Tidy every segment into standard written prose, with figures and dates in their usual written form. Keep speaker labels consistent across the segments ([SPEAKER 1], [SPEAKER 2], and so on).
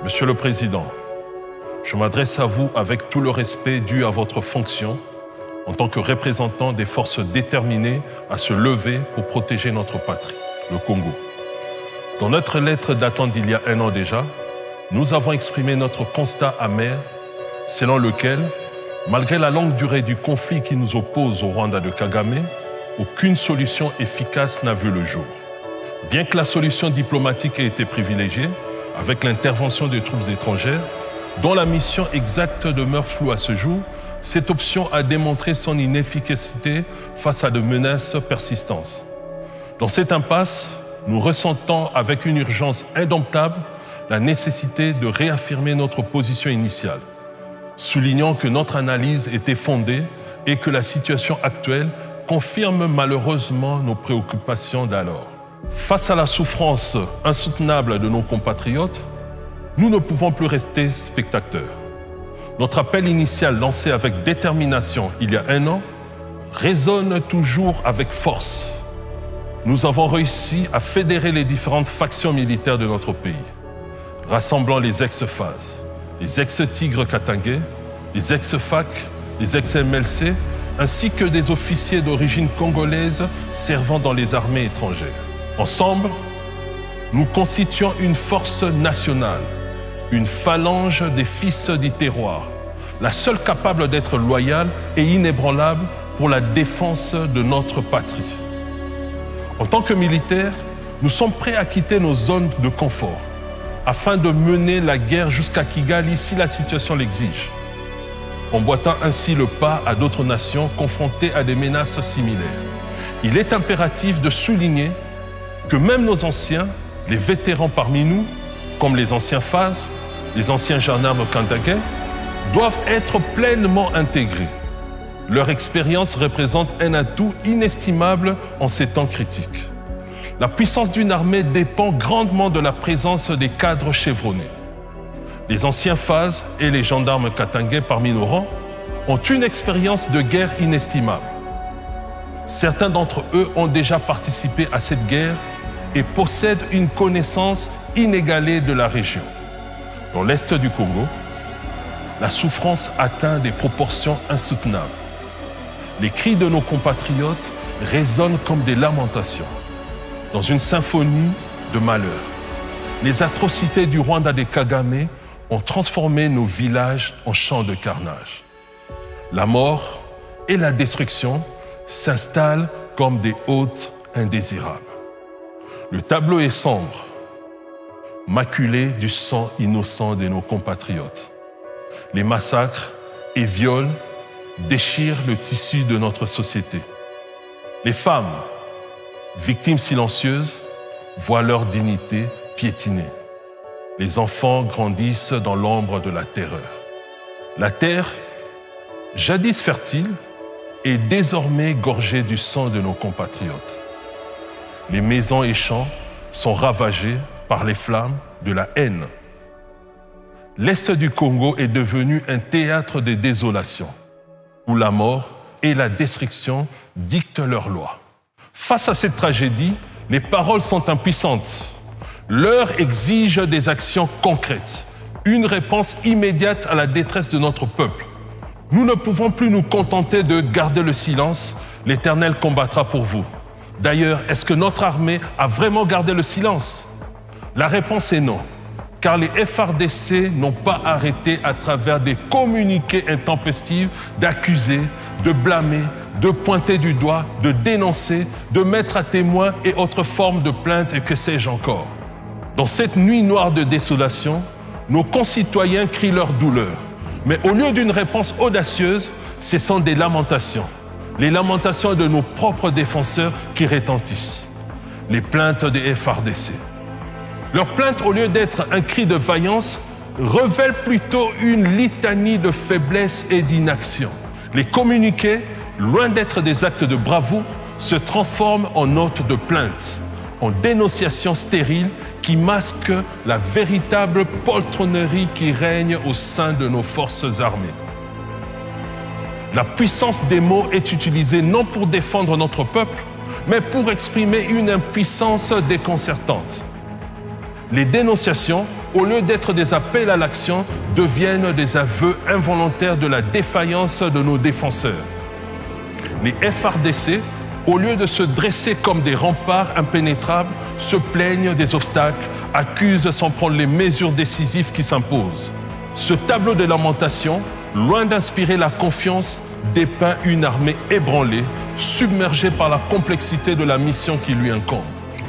[SPEAKER 1] Monsieur le Président, je m'adresse à vous avec tout le respect dû à votre fonction en tant que représentant des forces déterminées à se lever pour protéger notre patrie, le Congo. Dans notre lettre datant d'il y a 1 an déjà, nous avons exprimé notre constat amer selon lequel, malgré la longue durée du conflit qui nous oppose au Rwanda de Kagame, aucune solution efficace n'a vu le jour. Bien que la solution diplomatique ait été privilégiée, avec l'intervention des troupes étrangères, dont la mission exacte demeure floue à ce jour, cette option a démontré son inefficacité face à de menaces persistantes. Dans cette impasse, nous ressentons avec une urgence indomptable la nécessité de réaffirmer notre position initiale, soulignant que notre analyse était fondée et que la situation actuelle confirme malheureusement nos préoccupations d'alors. Face à la souffrance insoutenable de nos compatriotes, nous ne pouvons plus rester spectateurs. Notre appel initial lancé avec détermination il y a 1 an résonne toujours avec force. Nous avons réussi à fédérer les différentes factions militaires de notre pays, rassemblant les ex-FAS, les ex-Tigres Katangais, les ex-FAC, les ex-MLC, ainsi que des officiers d'origine congolaise servant dans les armées étrangères. Ensemble, nous constituons une force nationale, une phalange des fils du terroir, la seule capable d'être loyale et inébranlable pour la défense de notre patrie. En tant que militaires, nous sommes prêts à quitter nos zones de confort afin de mener la guerre jusqu'à Kigali si la situation l'exige, emboîtant ainsi le pas à d'autres nations confrontées à des menaces similaires. Il est impératif de souligner que même nos anciens, les vétérans parmi nous, comme les anciens FAS, les anciens gendarmes katangais, doivent être pleinement intégrés. Leur expérience représente un atout inestimable en ces temps critiques. La puissance d'une armée dépend grandement de la présence des cadres chevronnés. Les anciens FAS et les gendarmes katangais parmi nos rangs ont une expérience de guerre inestimable. Certains d'entre eux ont déjà participé à cette guerre et possèdent une connaissance inégalée de la région. Dans l'est du Congo, la souffrance atteint des proportions insoutenables. Les cris de nos compatriotes résonnent comme des lamentations, dans une symphonie de malheur. Les atrocités du Rwanda de Kagame ont transformé nos villages en champs de carnage. La mort et la destruction s'installent comme des hôtes indésirables. Le tableau est sombre, maculé du sang innocent de nos compatriotes. Les massacres et viols déchirent le tissu de notre société. Les femmes, victimes silencieuses, voient leur dignité piétinée. Les enfants grandissent dans l'ombre de la terreur. La terre, jadis fertile, est désormais gorgée du sang de nos compatriotes. Les maisons et champs sont ravagés par les flammes de la haine. L'Est du Congo est devenu un théâtre de désolation, où la mort et la destruction dictent leurs lois. Face à cette tragédie, les paroles sont impuissantes. L'heure exige des actions concrètes, une réponse immédiate à la détresse de notre peuple. Nous ne pouvons plus nous contenter de garder le silence. L'Éternel combattra pour vous. D'ailleurs, est-ce que notre armée a vraiment gardé le silence? La réponse est non, car les FARDC n'ont pas arrêté à travers des communiqués intempestifs d'accuser, de blâmer, de pointer du doigt, de dénoncer, de mettre à témoin et autres formes de plaintes et que sais-je encore. Dans cette nuit noire de désolation, nos concitoyens crient leur douleur. Mais au lieu d'une réponse audacieuse, ce sont des lamentations. Les lamentations de nos propres défenseurs qui retentissent. Les plaintes des FARDC. Leurs plaintes, au lieu d'être un cri de vaillance, révèlent plutôt une litanie de faiblesse et d'inaction. Les communiqués, loin d'être des actes de bravoure, se transforment en notes de plainte, en dénonciations stériles qui masquent la véritable poltronnerie qui règne au sein de nos forces armées. La puissance des mots est utilisée non pour défendre notre peuple, mais pour exprimer une impuissance déconcertante. Les dénonciations au lieu d'être des appels à l'action, deviennent des aveux involontaires de la défaillance de nos défenseurs. Les FARDC, au lieu de se dresser comme des remparts impénétrables, se plaignent des obstacles, accusent sans prendre les mesures décisives qui s'imposent. Ce tableau de lamentation, loin d'inspirer la confiance, dépeint une armée ébranlée, submergée par la complexité de la mission qui lui incombe.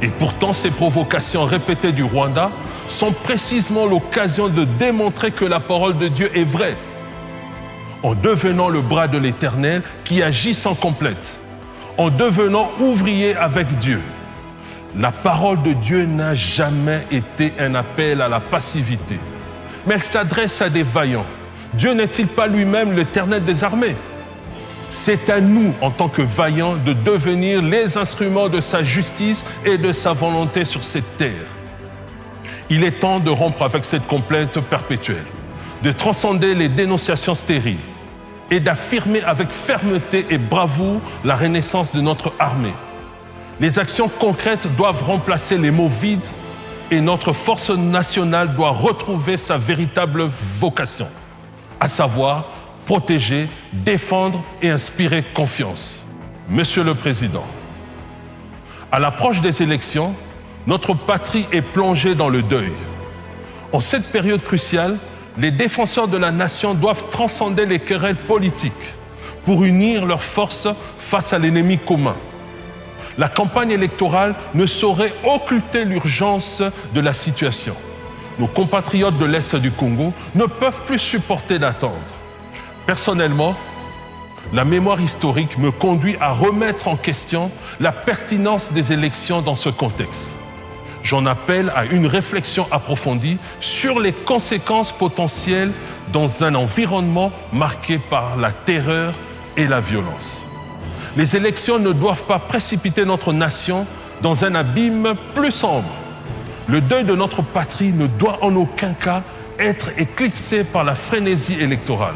[SPEAKER 1] Et pourtant, ces provocations répétées du Rwanda sont précisément l'occasion de démontrer que la parole de Dieu est vraie, en devenant le bras de l'Éternel qui agit sans complète, en devenant ouvrier avec Dieu. La parole de Dieu n'a jamais été un appel à la passivité, mais elle s'adresse à des vaillants. Dieu n'est-il pas lui-même l'Éternel des armées? C'est à nous, en tant que vaillants, de devenir les instruments de sa justice et de sa volonté sur cette terre. Il est temps de rompre avec cette complainte perpétuelle, de transcender les dénonciations stériles et d'affirmer avec fermeté et bravoure la renaissance de notre armée. Les actions concrètes doivent remplacer les mots vides et notre force nationale doit retrouver sa véritable vocation, à savoir protéger, défendre et inspirer confiance. Monsieur le Président, à l'approche des élections, notre patrie est plongée dans le deuil. En cette période cruciale, les défenseurs de la nation doivent transcender les querelles politiques pour unir leurs forces face à l'ennemi commun. La campagne électorale ne saurait occulter l'urgence de la situation. Nos compatriotes de l'Est du Congo ne peuvent plus supporter d'attendre. Personnellement, la mémoire historique me conduit à remettre en question la pertinence des élections dans ce contexte. J'en appelle à une réflexion approfondie sur les conséquences potentielles dans un environnement marqué par la terreur et la violence. Les élections ne doivent pas précipiter notre nation dans un abîme plus sombre. Le deuil de notre patrie ne doit en aucun cas être éclipsé par la frénésie électorale.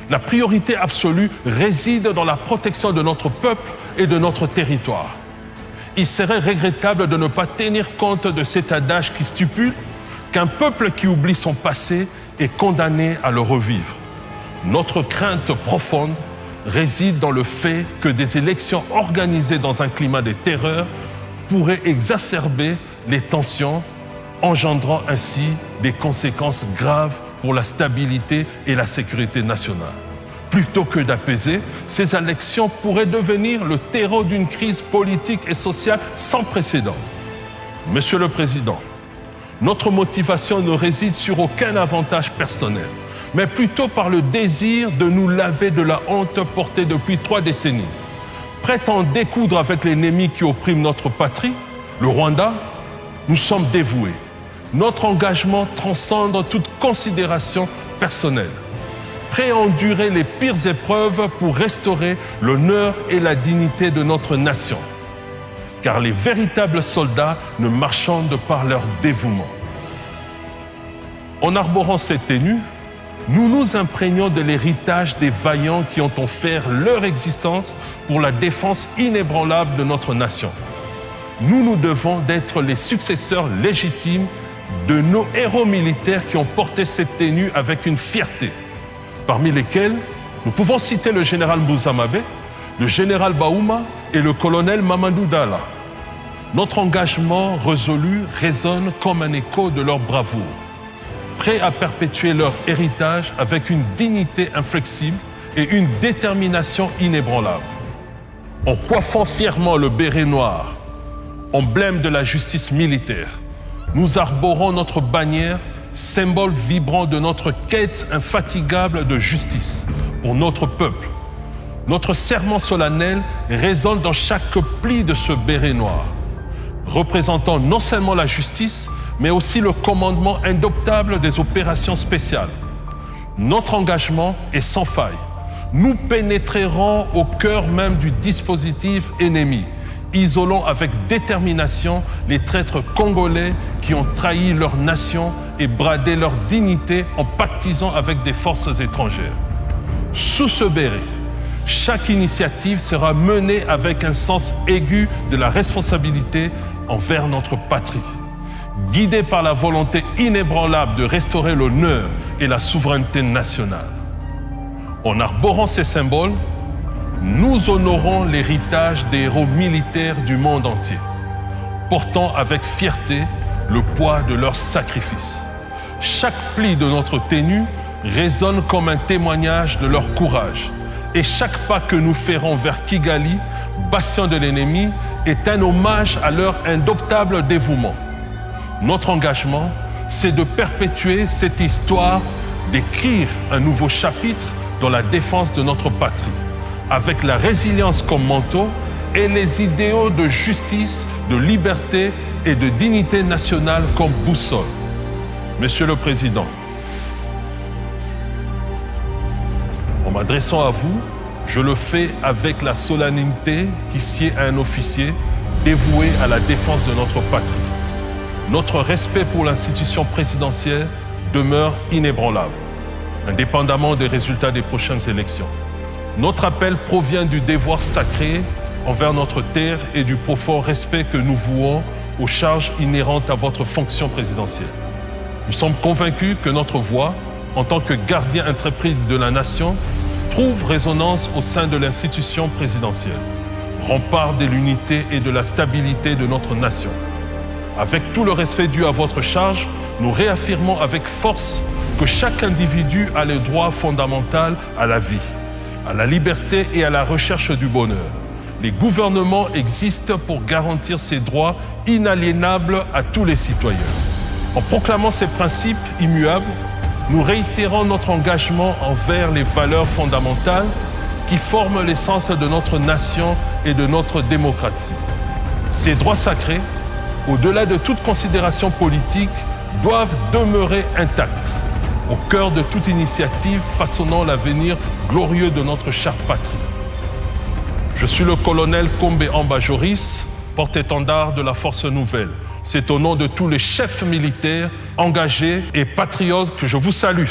[SPEAKER 1] La priorité absolue réside dans la protection de notre peuple et de notre territoire. Il serait regrettable de ne pas tenir compte de cet adage qui stipule qu'un peuple qui oublie son passé est condamné à le revivre. Notre crainte profonde réside dans le fait que des élections organisées dans un climat de terreur pourraient exacerber les tensions, engendrant ainsi des conséquences graves pour la stabilité et la sécurité nationale. Plutôt que d'apaiser, ces élections pourraient devenir le terreau d'une crise politique et sociale sans précédent. Monsieur le Président, notre motivation ne réside sur aucun avantage personnel, mais plutôt par le désir de nous laver de la honte portée depuis 3 décennies. Prêts à en découdre avec l'ennemi qui opprime notre patrie, le Rwanda, nous sommes dévoués. Notre engagement transcende toute considération personnelle. Prêts à endurer les pires épreuves pour restaurer l'honneur et la dignité de notre nation. Car les véritables soldats ne marchandent par leur dévouement. En arborant cette tenue, nous nous imprégnons de l'héritage des vaillants qui ont offert leur existence pour la défense inébranlable de notre nation. Nous nous devons d'être les successeurs légitimes de nos héros militaires qui ont porté cette tenue avec une fierté, parmi lesquels nous pouvons citer le général Mbuzamabe, le général Baouma et le colonel Mamadou Dala. Notre engagement résolu résonne comme un écho de leur bravoure, prêts à perpétuer leur héritage avec une dignité inflexible et une détermination inébranlable. En coiffant fièrement le béret noir, emblème de la justice militaire, nous arborons notre bannière, symbole vibrant de notre quête infatigable de justice pour notre peuple. Notre serment solennel résonne dans chaque pli de ce béret noir, représentant non seulement la justice, mais aussi le commandement indoptable des opérations spéciales. Notre engagement est sans faille. Nous pénétrerons au cœur même du dispositif ennemi, isolant avec détermination les traîtres congolais qui ont trahi leur nation et bradé leur dignité en pactisant avec des forces étrangères. Sous ce béret, chaque initiative sera menée avec un sens aigu de la responsabilité envers notre patrie. guidés par la volonté inébranlable de restaurer l'honneur et la souveraineté nationale. En arborant ces symboles, nous honorons l'héritage des héros militaires du monde entier, portant avec fierté le poids de leurs sacrifices. Chaque pli de notre tenue résonne comme un témoignage de leur courage, et chaque pas que nous ferons vers Kigali, bastion de l'ennemi, est un hommage à leur indomptable dévouement. Notre engagement, c'est de perpétuer cette histoire, d'écrire un nouveau chapitre dans la défense de notre patrie, avec la résilience comme manteau et les idéaux de justice, de liberté et de dignité nationale comme boussole. Monsieur le Président, en m'adressant à vous, je le fais avec la solennité qui sied à un officier dévoué à la défense de notre patrie. Notre respect pour l'institution présidentielle demeure inébranlable, indépendamment des résultats des prochaines élections. Notre appel provient du devoir sacré envers notre terre et du profond respect que nous vouons aux charges inhérentes à votre fonction présidentielle. Nous sommes convaincus que notre voix, en tant que gardien intrépide de la nation, trouve résonance au sein de l'institution présidentielle, rempart de l'unité et de la stabilité de notre nation. Avec tout le respect dû à votre charge, nous réaffirmons avec force que chaque individu a le droit fondamental à la vie, à la liberté et à la recherche du bonheur. Les gouvernements existent pour garantir ces droits inaliénables à tous les citoyens. En proclamant ces principes immuables, nous réitérons notre engagement envers les valeurs fondamentales qui forment l'essence de notre nation et de notre démocratie. Ces droits sacrés, au-delà de toute considération politique, doivent demeurer intacts, au cœur de toute initiative façonnant l'avenir glorieux de notre chère patrie. Je suis le colonel Kombe Amba Joris, porte-étendard de la Force Nouvelle. C'est au nom de tous les chefs militaires engagés et patriotes que je vous salue.